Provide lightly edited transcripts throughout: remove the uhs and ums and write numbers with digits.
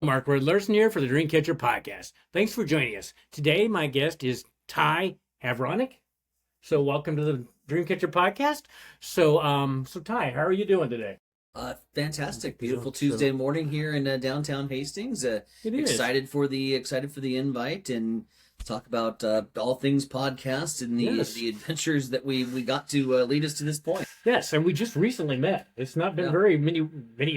Mark Larsen here for the Dreamcatcher podcast. Thanks for joining us. Today, my guest is Ty Havranek. So, welcome to the Dreamcatcher podcast. So Ty, how are you doing today? Fantastic, beautiful Tuesday morning here in downtown Hastings. It is Excited for the invite and talk about all things podcast and the adventures that we got to lead us to this point. Yes, and we just recently met. It's not been very many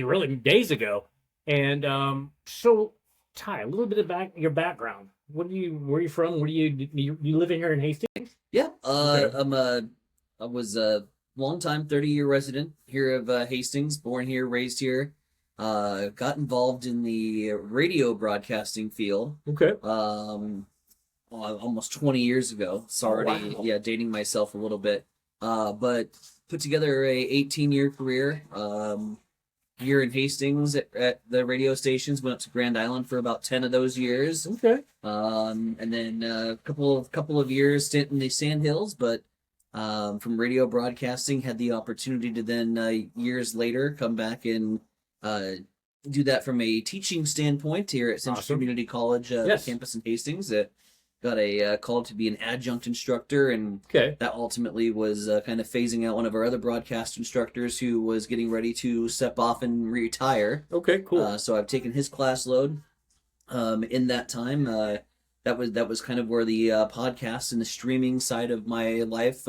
really days ago. And so, Ty, a little bit about your background. Where are you from? Where do you living here in Hastings? Yeah, Okay. I was a longtime 30-year resident here of Hastings, born here, raised here. Got involved in the radio broadcasting field. Okay. Almost 20 years ago. Sorry, wow. dating myself a little bit. But put together a 18-year career. Here in Hastings at the radio stations, went up to Grand Island for about 10 of those years. Okay. And then a couple of years stint in the Sandhills, but from radio broadcasting, had the opportunity to then years later come back and do that from a teaching standpoint here at Central Community College campus in Hastings. Got a call to be an adjunct instructor, and that ultimately was kind of phasing out one of our other broadcast instructors who was getting ready to step off and retire. Okay, cool. So I've taken his class load. In that time, that was kind of where the podcast and the streaming side of my life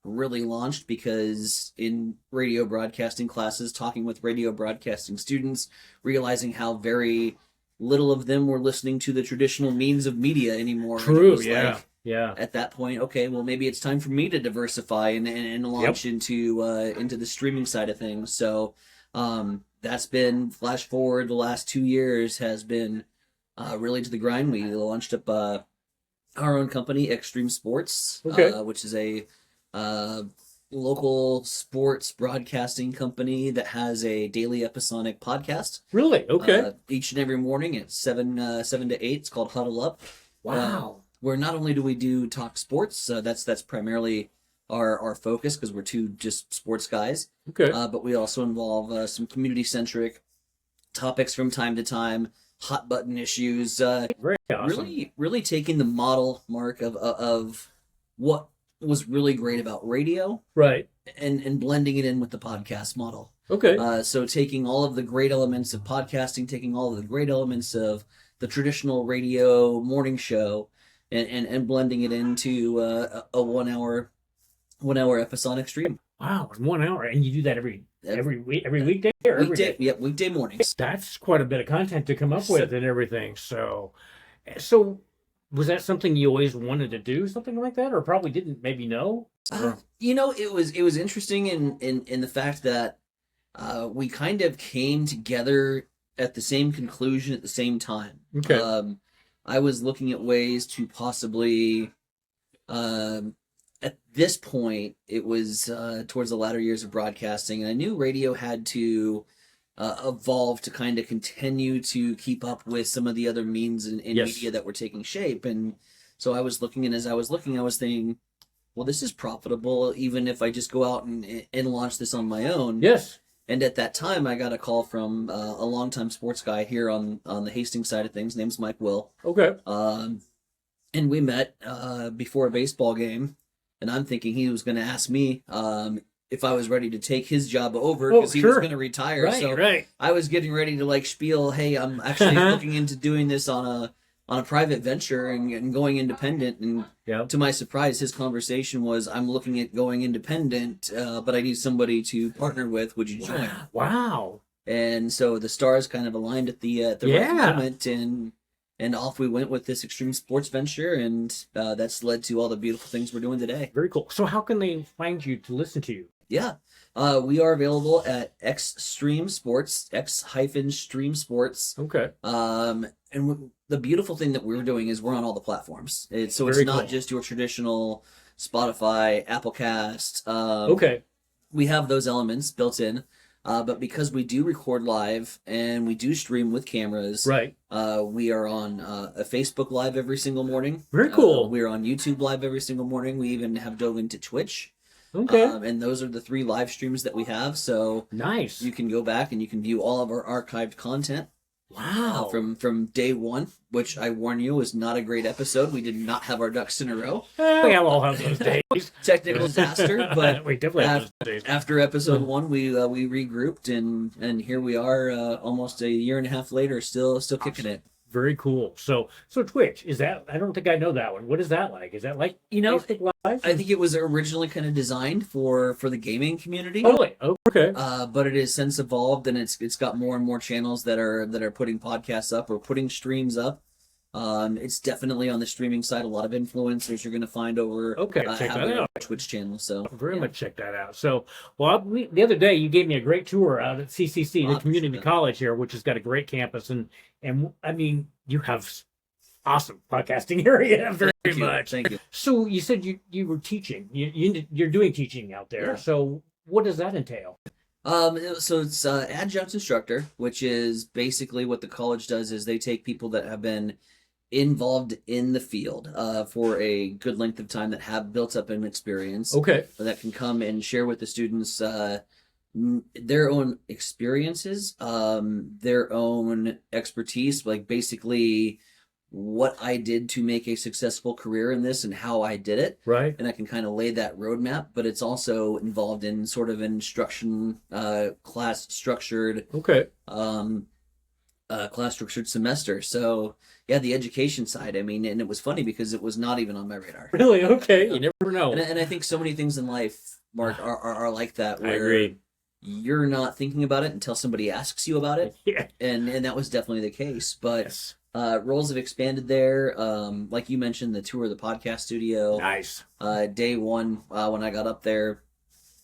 really launched, because in radio broadcasting classes, talking with radio broadcasting students, realizing how very little of them were listening to the traditional means of media anymore. True, yeah. At that point, okay, well, maybe it's time for me to diversify and launch into the streaming side of things. So that's been, flash forward, the last 2 years has been really to the grind. We launched up our own company, X-StreamSports, which is a local sports broadcasting company that has a daily episodic podcast. Really? Okay. Each and every morning at 7 to 8. It's called Huddle Up. Wow. Where not only do we do talk sports, that's primarily our focus, because we're two just sports guys. Okay. But we also involve some community-centric topics from time to time, hot button issues. Very awesome. Really taking the model, Mark, of what was really great about radio, right, and blending it in with the podcast model. Okay. So taking all of the great elements of podcasting, taking all of the great elements of the traditional radio morning show, and blending it into a 1 hour episodic stream. Wow, 1 hour, and you do that every weekday or every day? Yep, weekday mornings. That's quite a bit of content to come up with and everything. So was that something you always wanted to do, something like that, or probably didn't maybe know? It was interesting in the fact that we kind of came together at the same conclusion at the same time. Okay. I was looking at ways to possibly, at this point, it was towards the latter years of broadcasting, and I knew radio had to evolve to kind of continue to keep up with some of the other means in media that were taking shape. And so I was looking, and as I was looking, I was thinking, well, this is profitable even if I just go out and launch this on my own. Yes. And at that time, I got a call from a longtime sports guy here on the Hastings side of things. Name's Mike Will. Okay. And we met before a baseball game, and I'm thinking he was going to ask me if I was ready to take his job over, because he was going to retire. Right. I was getting ready to spiel, hey, I'm actually looking into doing this on a private venture and going independent. And to my surprise, his conversation was, I'm looking at going independent, but I need somebody to partner with. Would you join? Wow. And so the stars kind of aligned at the right moment, and off we went with this extreme sports venture, and that's led to all the beautiful things we're doing today. Very cool. So how can they find you to listen to you? Yeah. We are available at X-StreamSports, X-StreamSports. Okay. And the beautiful thing that we're doing is we're on all the platforms. It's not just your traditional Spotify, Applecast. Okay. We have those elements built in. But because we do record live and we do stream with cameras, right? We are on a Facebook Live every single morning. Very cool. We're on YouTube Live every single morning. We even have dove into Twitch. Okay. And those are the 3 live streams that we have. So nice. You can go back and you can view all of our archived content. Wow. From day one, which I warn you is not a great episode. We did not have our ducks in a row. We all have those days. Technical disaster, but we definitely have those days. after episode one, we regrouped, and here we are, almost a year and a half later, still kicking it. Very cool. So Twitch, is that, I don't think I know that one. What is that like? Is that like Facebook Live? I think it was originally kind of designed for the gaming community. Oh, wait. Okay. But it has since evolved, and it's got more and more channels that are putting podcasts up or putting streams up. It's definitely on the streaming side. A lot of influencers you're going to find over. Okay, check that out. Twitch channel. So very much check that out. So, well, the other day you gave me a great tour out at CCC, the community college here, which has got a great campus, and I mean, you have awesome podcasting area. Very much. Thank you. So you said you were teaching. You're doing teaching out there. Yeah. So what does that entail? So it's Adjunct instructor, which is basically what the college does is they take people that have been involved in the field for a good length of time, that have built up an experience. Okay. That can come and share with the students their own experiences, their own expertise, like basically what I did to make a successful career in this and how I did it. Right. And I can kind of lay that roadmap, but it's also involved in sort of instruction, class structured. Okay. Class structured semester. So yeah, the education side. I mean, and it was funny because it was not even on my radar. Really? Okay. You never know. And I think so many things in life, Mark, are like that. Where I agree. You're not thinking about it until somebody asks you about it. Yeah. And that was definitely the case. But Yes. roles have expanded there. Like you mentioned, the tour of the podcast studio. Nice. Day one, when I got up there,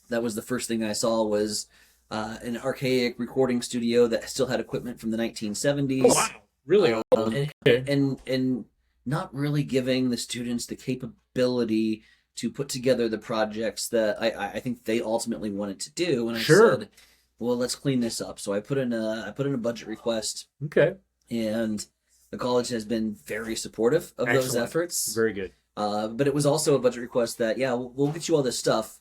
that was the first thing I saw was an archaic recording studio that still had equipment from the 1970s. Oh, wow. Really old. Okay. And not really giving the students the capability to put together the projects that I think they ultimately wanted to do. And I said, well, let's clean this up. So I put in a budget request. Okay. And the college has been very supportive of those efforts. Very good. But it was also a budget request that, yeah, we'll get you all this stuff.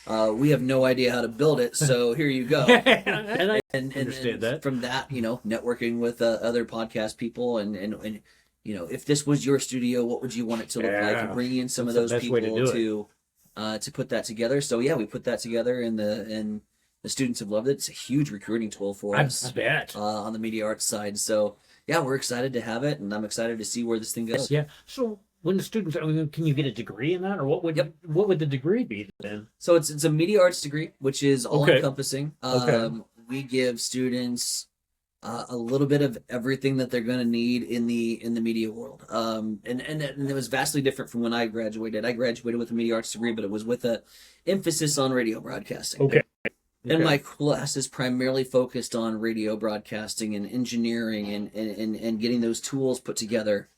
We have no idea how to build it, so here you go. And I understand that. From that, networking with other podcast people, and if this was your studio, what would you want it to look like? And bringing in some of those people to put that together. So yeah, we put that together, and the students have loved it. It's a huge recruiting tool for us. I bet. On the media arts side. So yeah, we're excited to have it, and I'm excited to see where this thing goes. Yeah. So when the students, can you get a degree in that, or what would what would the degree be then? So it's a media arts degree, which is all encompassing. Okay. We give students a little bit of everything that they're going to need in the media world. And it was vastly different from when I graduated. I graduated with a media arts degree, but it was with a emphasis on radio broadcasting. Okay. And my class is primarily focused on radio broadcasting and engineering and getting those tools put together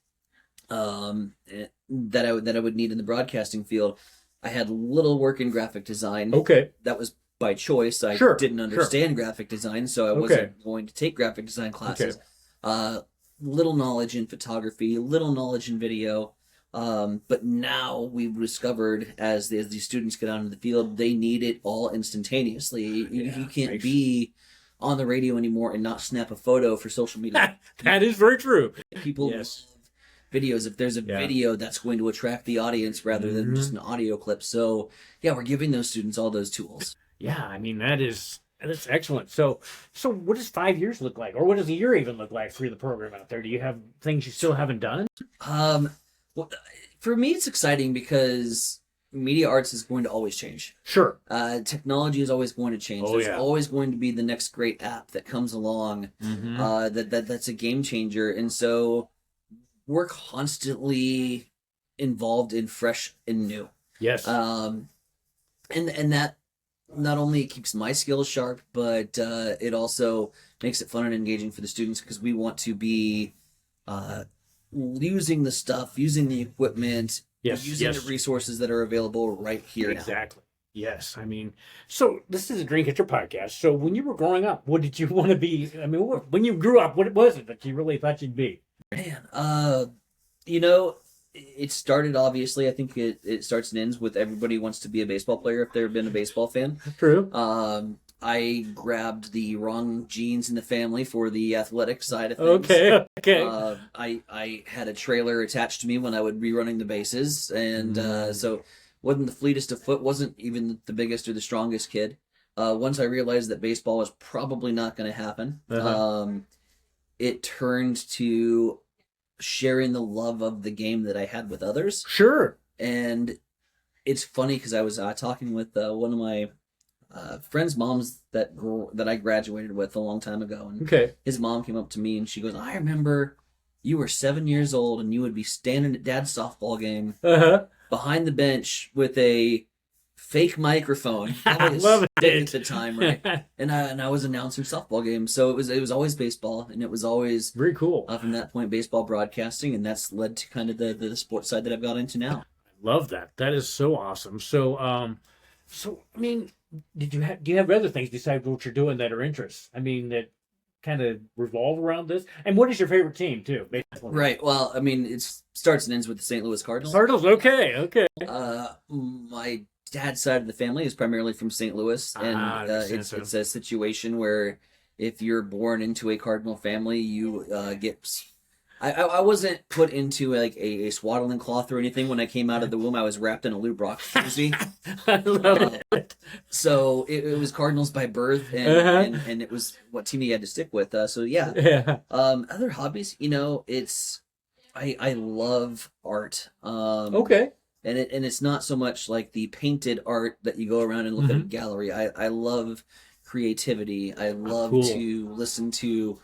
that I would need in the broadcasting field. I had little work in graphic design. Okay. That was by choice. I didn't understand graphic design, so I wasn't going to take graphic design classes. Little knowledge in photography, little knowledge in video. But now we've discovered as these students get out into the field, they need it all instantaneously. You can't be on the radio anymore and not snap a photo for social media. That is very true. People love videos. If there's a video, that's going to attract the audience rather than just an audio clip. So yeah, we're giving those students all those tools. Yeah, I mean that's excellent. So what does 5 years look like, or what does a year even look like for the program out there? Do you have things you still haven't done? Well, for me, it's exciting because media arts is going to always change. Sure. Technology is always going to change. Oh, There's always going to be the next great app that comes along. That's a game changer, and so we're constantly involved in fresh and new. Yes. And that not only keeps my skills sharp, but it also makes it fun and engaging for the students because we want to be using the stuff, using the equipment, using the resources that are available right here. Exactly. Yes. I mean, so this is a Drink at Your podcast. So when you were growing up, what did you want to be? I mean, when you grew up, what was it that you really thought you'd be? Man, it started, obviously, I think it starts and ends with everybody wants to be a baseball player if they've been a baseball fan. True. I grabbed the wrong genes in the family for the athletic side of things. Okay. I had a trailer attached to me when I would be running the bases, and so wasn't the fleetest of foot, wasn't even the biggest or the strongest kid. Once I realized that baseball was probably not going to happen, it turned to sharing the love of the game that I had with others. Sure. And it's funny because I was talking with one of my friend's moms that I graduated with a long time ago, and his mom came up to me and she goes, "I remember you were 7 years old and you would be standing at Dad's softball game behind the bench with a fake microphone, I love it at the time, right? and I was announcing softball games, so it was always baseball, and it was always very cool. From that point, baseball broadcasting, and that's led to kind of the sports side that I've got into now. Love that. That is so awesome. So, I mean, do you have other things besides what you're doing that are interests? I mean, that kind of revolve around this. And what is your favorite team too? Basically? Right. Well, I mean, it starts and ends with the St. Louis Cardinals. Cardinals. Okay. My dad's side of the family is primarily from St. Louis, and it's a situation where if you're born into a Cardinal family, you get. I wasn't put into like a swaddling cloth or anything when I came out of the womb. I was wrapped in a Lou Brock jersey. I love it. So it was Cardinals by birth, and it was what team he had to stick with. So yeah. Other hobbies, I love art. And it's not so much like the painted art that you go around and look at a gallery. I love creativity. I love to listen to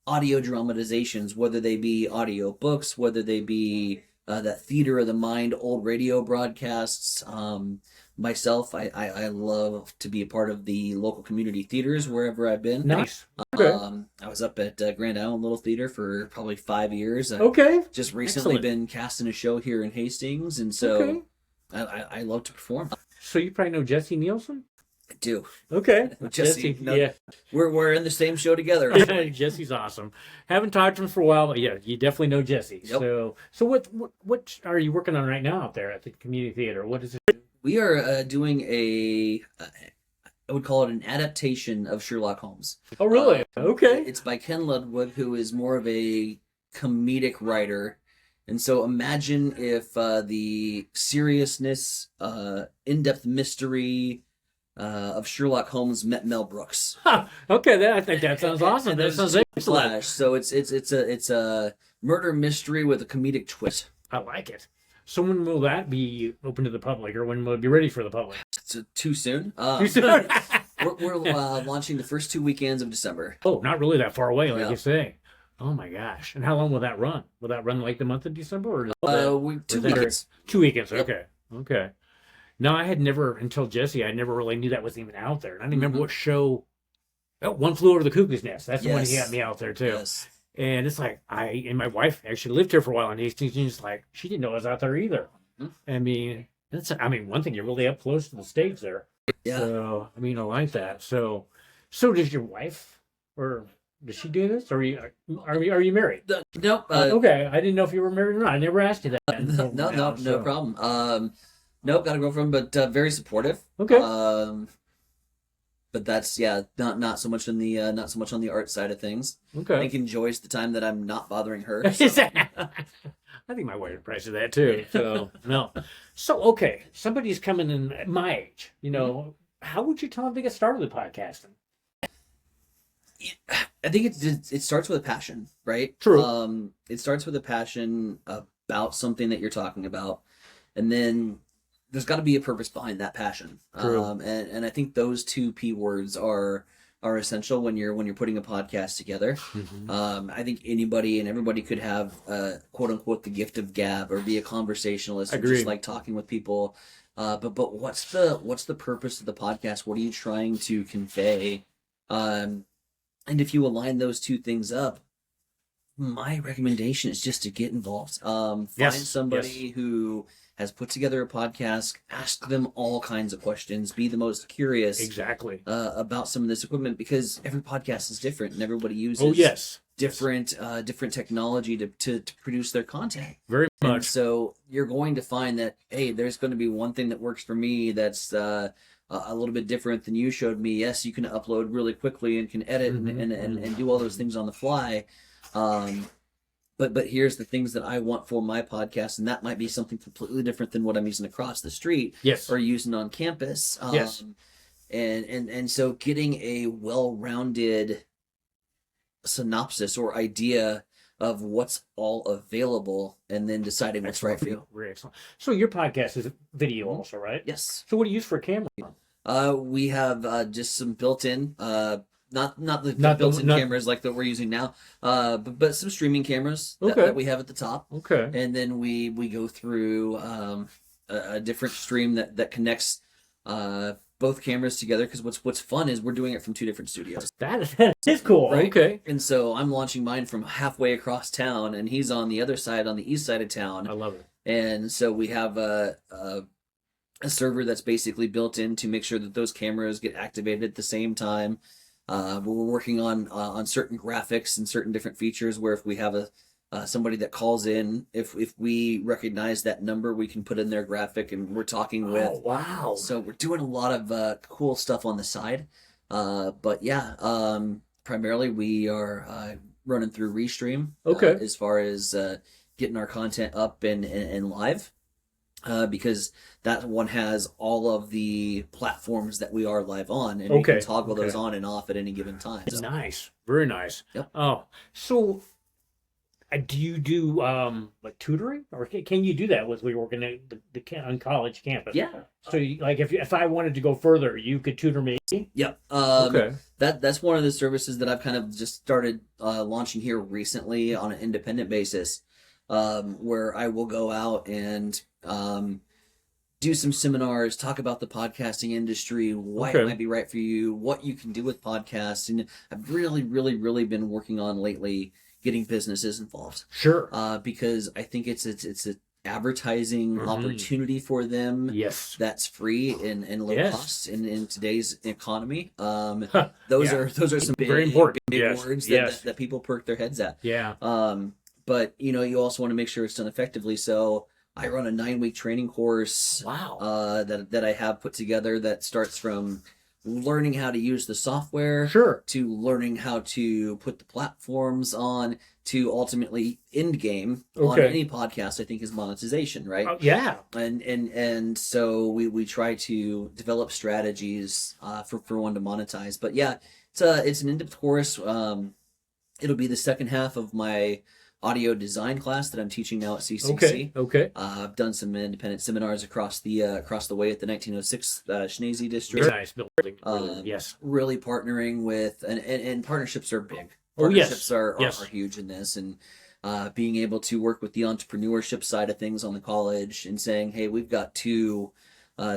audio dramatizations, whether they be audio books, whether they be that theater of the mind, old radio broadcasts. Myself, I love to be a part of the local community theaters wherever I've been. Nice. I was up at Grand Island Little Theater for probably 5 years. Just recently been casting a show here in Hastings, and so I love to perform. So you probably know Jesse Nielsen? I do. Jesse. Yeah. We're in the same show together. Jesse's awesome. Haven't talked to him for a while, but yeah, you definitely know Jesse. Yep. So what are you working on right now out there at the community theater? What is it? We are doing I would call it an adaptation of Sherlock Holmes. Oh, really? Okay. It's by Ken Ludwig, who is more of a comedic writer. And so imagine if the seriousness, in-depth mystery of Sherlock Holmes met Mel Brooks. Okay, I think that sounds awesome. That sounds excellent. So it's a murder mystery with a comedic twist. I like it. So when will that be open to the public, or when will it be ready for the public? It's too soon. Too soon? We're launching the first 2 weekends of December. Oh, not really that far away, like you say. Oh my gosh! And how long will that run? Will that run like the month of December, or 2 weekends? 2 weekends. Yep. Okay. No, I had never, until Jesse, I never really knew that was even out there. And I didn't remember what show. Oh, One Flew Over the Cuckoo's Nest. That's the one he got me out there too. Yes. And it's like and my wife actually lived here for a while in Hastings, and she's like, she didn't know I was out there either. I mean, one thing, you're really up close to the stage there. Yeah. So I like that. So does your wife, or does she do this? Or are you married? Nope. Okay, I didn't know if you were married or not. I never asked you that. No problem. Nope, got a girlfriend, but very supportive. Okay. But that's not so much on the art side of things. Okay. I think enjoys the time that I'm not bothering her. So. I think my wife appreciates that too. So no. So okay, somebody's coming in at my age. How would you tell them to get started with podcasting? I think it starts with a passion, right? True. It starts with a passion about something that you're talking about, and then there's got to be a purpose behind that passion. True. And I think those two P words are essential when you're putting a podcast together. I think anybody and everybody could have quote unquote the gift of gab or be a conversationalist, or just like talking with people. But what's the purpose of the podcast? What are you trying to convey? And if you align those two things up, my recommendation is just to get involved. Find somebody who has put together a podcast, ask them all kinds of questions, be the most curious about some of this equipment, because every podcast is different and everybody uses different technology to produce their content. Very much. So you're going to find that, hey, there's going to be one thing that works for me that's a little bit different than you showed me. Yes, you can upload really quickly and can edit and do all those things on the fly. But here's the things that I want for my podcast, and that might be something completely different than what I'm using across the street or using on campus. And so getting a well-rounded synopsis or idea of what's all available, and then deciding what's right for you. Very excellent. So your podcast is video also, right? Yes. So what do you use for a camera? We have just some built-in, not the built-in cameras like that we're using now, but some streaming cameras that we have at the top. Okay. And then we go through a different stream that connects both cameras together, because what's fun is we're doing it from two different studios. That is cool. Right? Okay. And so I'm launching mine from halfway across town, and he's on the other side, on the east side of town. I love it. And so we have a server that's basically built in to make sure that those cameras get activated at the same time. We're working on certain graphics and certain different features where if we have somebody that calls in, if we recognize that number, we can put in their graphic and we're talking with. Oh, wow. So we're doing a lot of cool stuff on the side. But yeah, primarily we are running through Restream. As far as getting our content up and live. Because that one has all of the platforms that we are live on, and you can toggle those on and off at any given time. So. Nice. Very nice. Yep. Oh, so do you do like tutoring, or can you do that with we working at on college campus? Yeah. So like if I wanted to go further, you could tutor me? Yep. That's one of the services that I've kind of just started launching here recently on an independent basis, where I will go out and do some seminars, talk about the podcasting industry, why it might be right for you, what you can do with podcasts. And I've really, really, really been working on lately getting businesses involved. Sure. Because I think it's an advertising opportunity for them. Yes. That's free and low cost in today's economy. Those are some very important big words that people perk their heads at. Yeah. But you also want to make sure it's done effectively. So I run a 9-week training course. Wow. That I have put together that starts from learning how to use the software, to learning how to put the platforms on, to ultimately end game on any podcast. I think is monetization, right? Yeah. And so we try to develop strategies for one to monetize. But yeah, it's an in-depth course. It'll be the second half of my audio design class that I'm teaching now at CCC. Okay. I've done some independent seminars across the way at the 1906 Schnese district. Very nice building. Yes. Really partnering with and partnerships are big. Partnerships are huge in this, and being able to work with the entrepreneurship side of things on the college and saying, hey, we've got two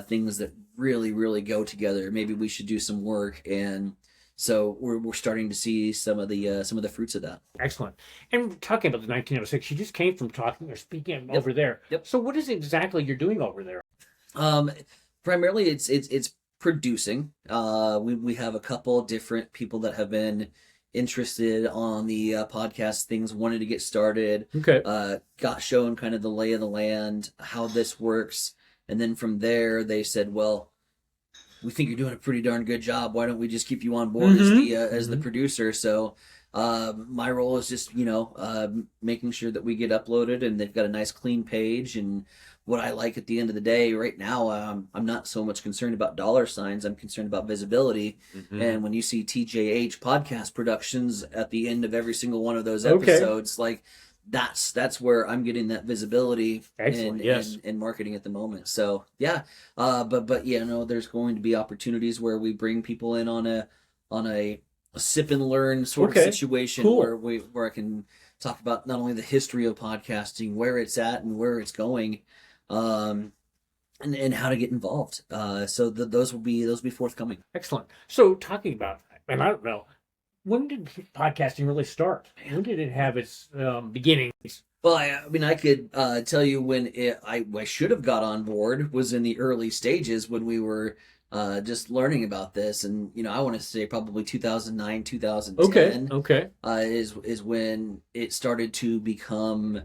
things that really, really go together. Maybe we should do some work. And so we're starting to see some of the fruits of that. Excellent. And talking about the 1906, you just came from talking or speaking over there. Yep. So what is it exactly you're doing over there? Primarily, it's producing. We have a couple different people that have been interested on the podcast things, wanted to get started. Got shown kind of the lay of the land, how this works, and then from there they said, well, we think you're doing a pretty darn good job. Why don't we just keep you on board as the producer? So my role is just, making sure that we get uploaded and they've got a nice clean page. And what I like at the end of the day right now, I'm not so much concerned about dollar signs. I'm concerned about visibility. And when you see TJH podcast productions at the end of every single one of those episodes, like that's where I'm getting that visibility and marketing at the moment. So yeah, but there's going to be opportunities where we bring people in on a sip and learn sort of situation where I can talk about not only the history of podcasting, where it's at and where it's going, and how to get involved. So those will be forthcoming. Excellent. So talking about, and I don't know, when did podcasting really start? When did it have its beginnings? Well, I could tell you when I should have got on board was in the early stages when we were just learning about this, and I want to say probably 2009, 2010. Is when it started to become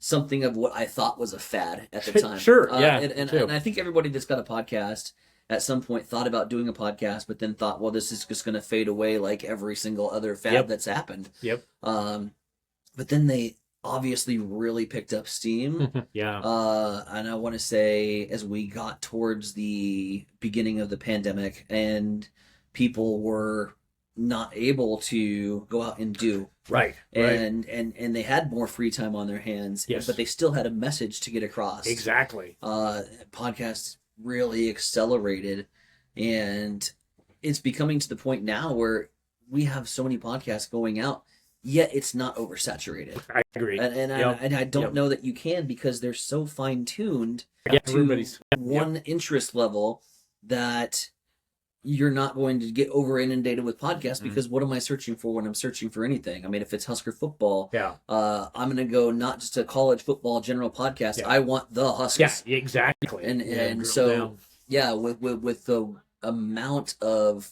something of what I thought was a fad at the time. Sure, yeah. And I think everybody that's got a podcast at some point thought about doing a podcast, but then thought, well, this is just going to fade away like every single other fad that's happened. Yep. But then they obviously really picked up steam. Yeah. And I want to say as we got towards the beginning of the pandemic and people were not able to go out and do. Right. And they had more free time on their hands, Yes. but they still had a message to get across. Exactly. Podcasts really accelerated, and it's becoming to the point now where we have so many podcasts going out, yet it's not oversaturated. I agree. And I don't know that you can, because they're so fine-tuned to one interest level that you're not going to get over inundated with podcasts, because what am I searching for when I'm searching for anything? I mean, if it's Husker football, I'm going to go not just a college football general podcast. I want the Huskers. Yeah, exactly. And so, with the amount of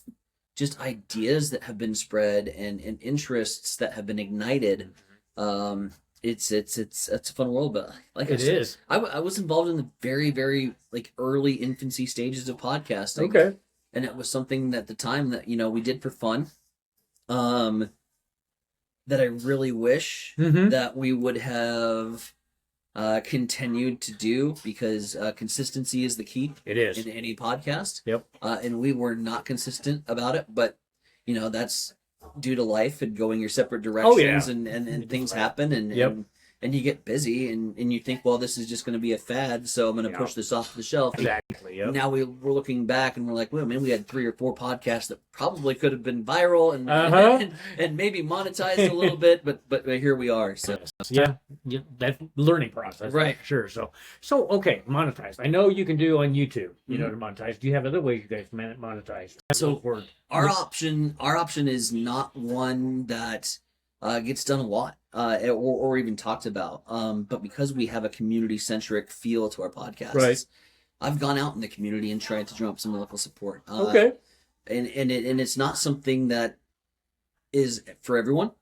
just ideas that have been spread and interests that have been ignited, it's a fun world. But like I said, I was involved in the very, very like early infancy stages of podcasting. Okay. And it was something at the time that, we did for fun, that I really wish that we would have continued to do, because consistency is the key. It is. In any podcast. Yep. And we were not consistent about it, but, that's due to life and going your separate directions, and things happen, and you get busy, and you think, well, this is just going to be a fad, so I'm going to push this off the shelf. Exactly. Yep. Now we're looking back and we're like, well, man, we had 3 or 4 podcasts that probably could have been viral and maybe monetized a little bit, but here we are. So that learning process, right? Sure. So okay, monetized. I know you can do on YouTube, to monetize. Do you have other ways you guys monetize? So our option is not one that gets done a lot. Or even talked about, but because we have a community-centric feel to our podcasts, I've gone out in the community and tried to drum up some local support. And it's not something that is for everyone.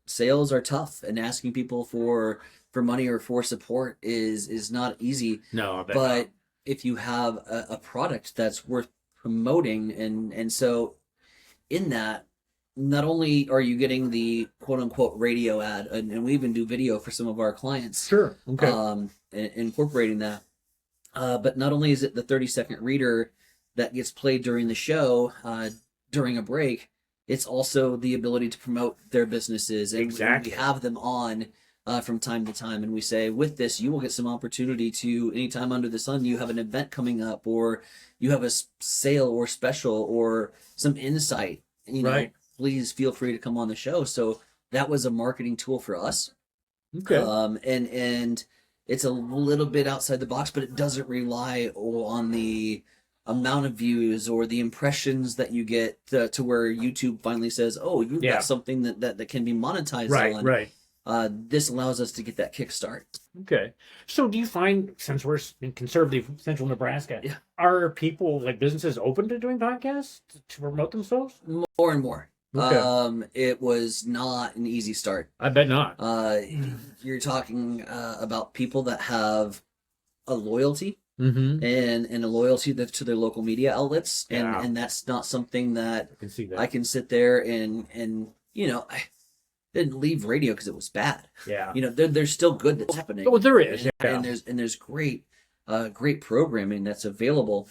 Sales are tough, and asking people for money or for support is not easy. No, I bet but not. If you have a product that's worth promoting, and so in that, not only are you getting the quote-unquote radio ad, and we even do video for some of our clients. Sure. Okay. Incorporating that. But not only is it the 30-second reader that gets played during the show, during a break, it's also the ability to promote their businesses. And we have them on from time to time, and we say, with this, you will get some opportunity to, anytime under the sun, you have an event coming up, or you have a sale or special or some insight, please feel free to come on the show. So that was a marketing tool for us. Okay. And it's a little bit outside the box, but it doesn't rely on the amount of views or the impressions that you get to where YouTube finally says, oh, you've got something that can be monetized on. Right. This allows us to get that kickstart. Okay. So do you find, since we're in conservative central Nebraska, are people, like businesses, open to doing podcasts to promote themselves? More and more. Okay. It was not an easy start. I bet not. You're talking about people that have a loyalty and a loyalty to their local media outlets, and that's not something that I can sit there and I didn't leave radio because it was bad. Yeah. There's still good that's happening. Oh, there is. And there's great programming that's available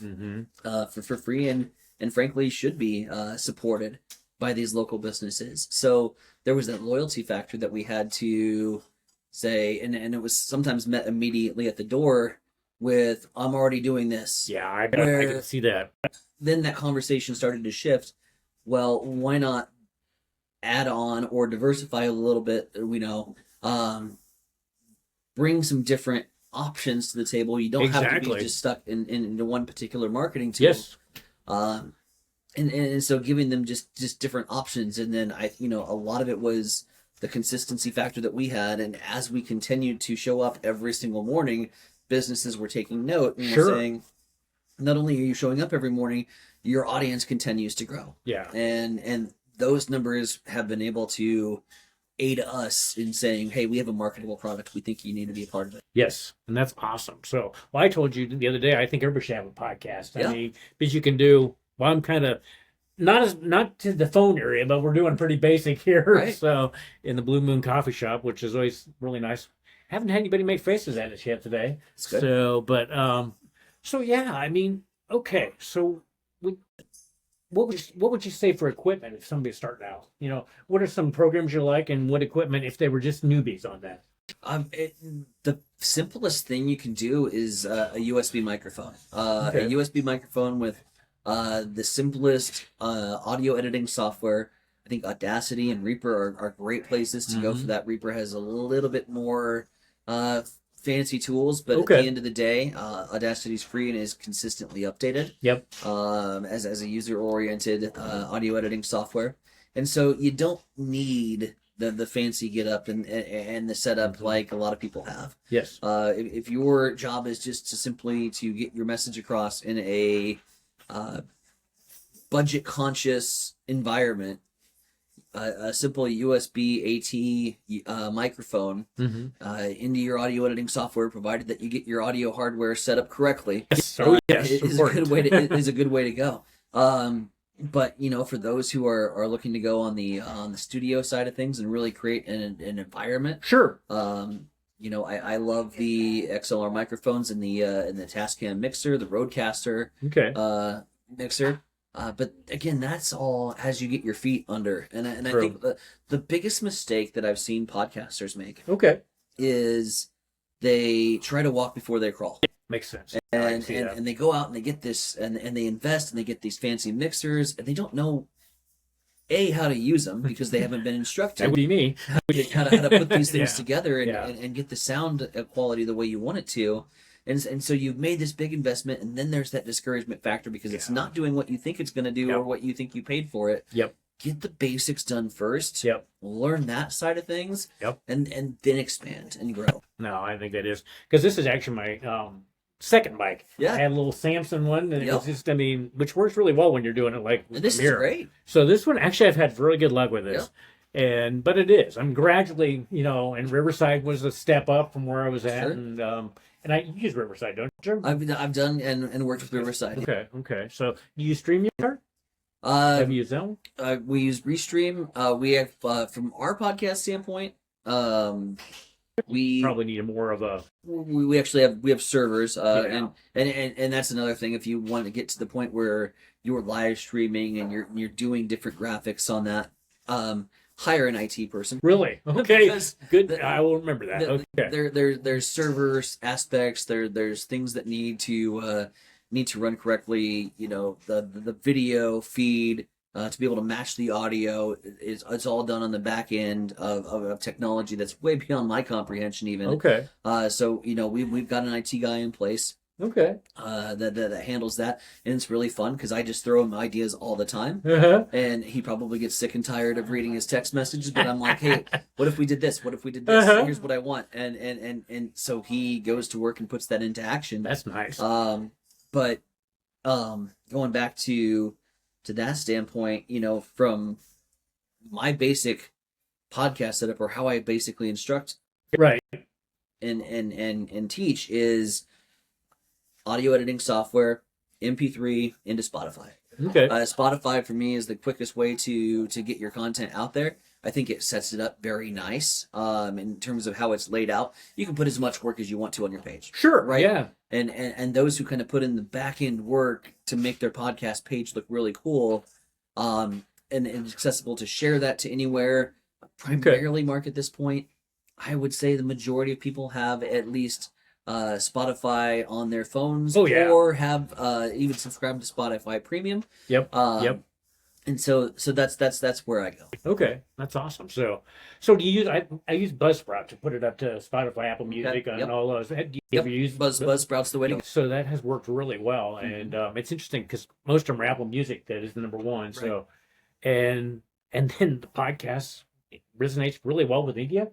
for free and frankly should be supported by these local businesses. So there was that loyalty factor that we had to say, and it was sometimes met immediately at the door with, I'm already doing this. Yeah, I can see that. Then that conversation started to shift. Well, why not add on or diversify a little bit, bring some different options to the table. You don't have to be just stuck into one particular marketing tool. Yes. And so giving them just different options. And then a lot of it was the consistency factor that we had. And as we continued to show up every single morning, businesses were taking note and were saying, not only are you showing up every morning, your audience continues to grow. Yeah. And those numbers have been able to aid us in saying, hey, we have a marketable product. We think you need to be a part of it. Yes, and that's awesome. So, well, I told you the other day, I think everybody should have a podcast. Yeah. I mean, because you can do. Well, I'm kind of not to the phone area, but we're doing pretty basic here. Right. So, in the Blue Moon Coffee Shop, which is always really nice. Haven't had anybody make faces at us yet today. It's good. So, but so yeah, I mean, okay. So, what would you say for equipment if somebody's starting out? You know, what are some programs you like, and what equipment if they were just newbies on that? The simplest thing you can do is a USB microphone. Okay. A USB microphone with the simplest audio editing software. I think Audacity and Reaper are great places to go for that. Reaper has a little bit more fancy tools, but at the end of the day, Audacity's free and is consistently updated. Yep. As a user-oriented audio editing software, and so you don't need the fancy get up and the setup like a lot of people have. Yes. If your job is just to simply to get your message across in a budget conscious environment, a simple USB AT microphone into your audio editing software, provided that you get your audio hardware set up correctly, yes, is a good way to is a good way to go. But you know, for those who are looking to go on the studio side of things and really create an environment, sure. You know, I love the XLR microphones and the Tascam mixer, the Rodecaster mixer. But again, that's all as you get your feet under. And I think the biggest mistake that I've seen podcasters make is they try to walk before they crawl. Makes sense. And they go out and they get this and they invest and they get these fancy mixers and they don't know how to use them because they haven't been instructed. That would be me. how to put these things together and get the sound quality the way you want it to. And so you've made this big investment, and then there's that discouragement factor because it's not doing what you think it's going to do or what you think you paid for it. Yep. Get the basics done first. Yep. Learn that side of things. Yep. And then expand and grow. No, I think that is because this is actually my second mic. Yeah. I had a little Samson one, and it was just, I mean, which works really well when you're doing it like And this is mirror. great. So this one, actually, I've had really good luck with this. But it is. I'm gradually, you know, and Riverside was a step up from where I was at. Sure. And I use Riverside, don't you? I've done and worked with Riverside. Okay. So do you stream your card? Have you used that one? We use Restream. We have from our podcast standpoint, we probably need more of a. We actually have servers, and that's another thing. If you want to get to the point where you're live streaming and you're doing different graphics on that, hire an IT person. Really? Okay. Good. I will remember that. Okay. There's server aspects. There's things that need to run correctly. You know, the video feed to be able to match the audio it's all done on the back end of technology that's way beyond my comprehension even. Okay. So you know we've got an IT guy in place. Okay. That handles that, and it's really fun because I just throw him ideas all the time, and he probably gets sick and tired of reading his text messages. But I'm like, hey, what if we did this? What if we did this? Here's what I want, and so he goes to work and puts that into action. That's nice. But going back to that standpoint, you know, from my basic podcast setup or how I basically instruct, right, and teach is audio editing software, MP3 into Spotify. Okay. Spotify for me is the quickest way to get your content out there. I think it sets it up very nice in terms of how it's laid out. You can put as much work as you want to on your page. Sure. Right? Yeah. And those who kind of put in the back end work to make their podcast page look really cool and accessible to share that to anywhere, primarily Mark at this point, I would say the majority of people have at least Spotify on their phones or have even subscribed to Spotify Premium. Yep. And so that's where I go. Okay, that's awesome. So do you use? I use Buzzsprout to put it up to Spotify, Apple Music, and all those. Do you ever use Buzzsprout's the way to go? So that has worked really well, and it's interesting because most of them are Apple Music that is the number one. So, and then the podcasts resonates really well with media,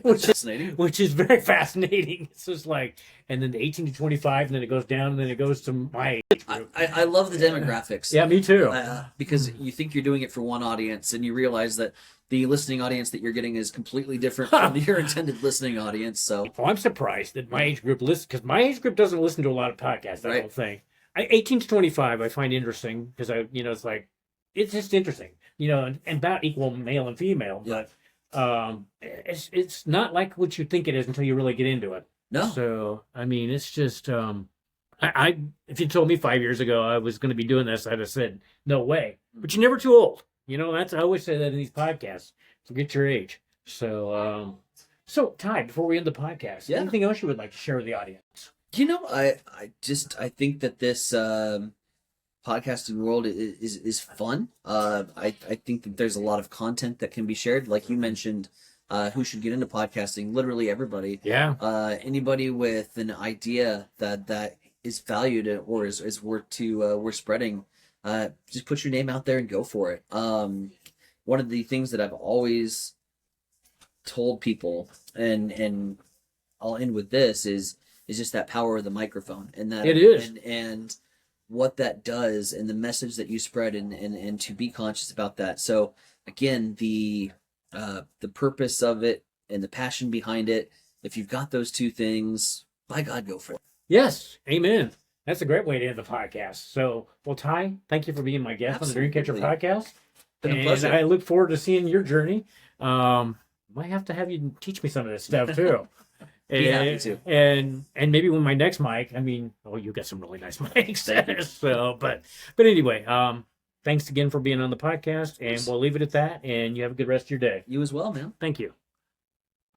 Fascinating. which is very fascinating. It's just like, and then the 18 to 25, and then it goes down, and then it goes to my age group. I love the demographics. Yeah, me too. Because you think you're doing it for one audience, and you realize that the listening audience that you're getting is completely different from your intended listening audience. So, Oh, I'm surprised that my age group listens, because my age group doesn't listen to a lot of podcasts. I Right. don't think. 18 to 25, I find interesting because it's like, it's just interesting, and about equal male and female, Yeah. but it's not like what you think it is until you really get into it. no. So I mean, it's just I if you told me 5 years ago I was going to be doing this, I'd have said no way. But you're never too old. That's I always say that in these podcasts. Forget your age. So Ty, before we end the podcast, Yeah. anything else you would like to share with the audience? I think that this podcasting world is fun. I think that there's a lot of content that can be shared. Like you mentioned, who should get into podcasting? Literally everybody. Yeah. Anybody with an idea that is valued or is worth spreading. Just put your name out there and go for it. One of the things that I've always told people, and I'll end with this, is just that power of the microphone, and that It is. and what that does, and the message that you spread, and to be conscious about that. So again, the purpose of it and the passion behind it. If you've got those two things, by God, go for it. Yes. Amen. That's a great way to end the podcast. So, well, Ty, thank you for being my guest on the Dreamcatcher Absolutely. podcast. Been a And pleasure. I look forward to seeing your journey. Might have to have you teach me some of this stuff too. Be happy to. And maybe when my next mic, you got some really nice mics. So, but anyway, thanks again for being on the podcast, and we'll leave it at that. And you have a good rest of your day. You as well, man. Thank you.